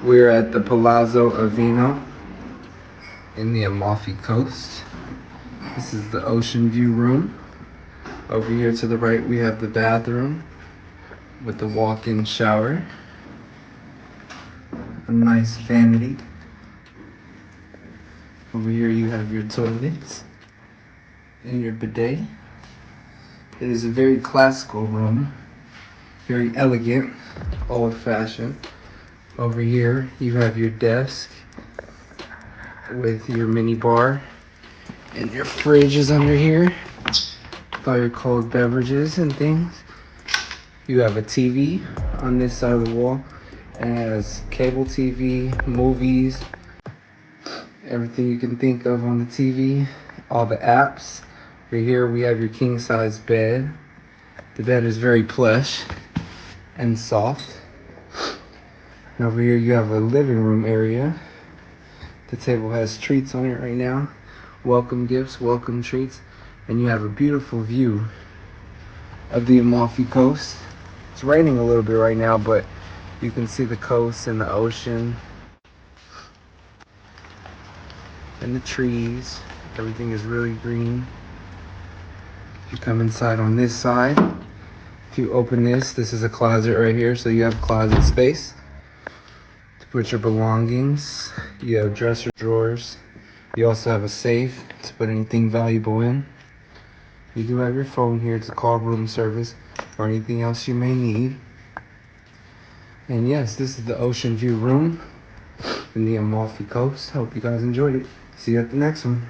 We're at the Palazzo Avino in the Amafi Coast. This is the ocean view room. Over here to the right we have the bathroom with the walk-in shower. A nice vanity. Over here you have your toilets and your bidet. It is a very classical room, very elegant, old-fashioned. Over here you have your desk with your mini bar, and your fridge is under here with all your cold beverages and things. You have a TV on this side of the wall, and it has cable TV, movies, everything you can think of on the TV, all the apps. Right here we have your king size bed. The bed is very plush and soft. And over here you have a living room area. The table has treats on it right now. Welcome gifts, welcome treats. And you have a beautiful view of the Amafi Coast. It's raining a little bit right now, but you can see the coast and the ocean and the trees. Everything is really green. If you come inside on this side, if you open this is a closet right here, so you have closet space to put your belongings. You have dresser drawers. You also have a safe to put anything valuable in. You do have your phone here to call room service or anything else you may need. And yes, this is the ocean view room in the Amalfi Coast. Hope you guys enjoyed it. See you at the next one.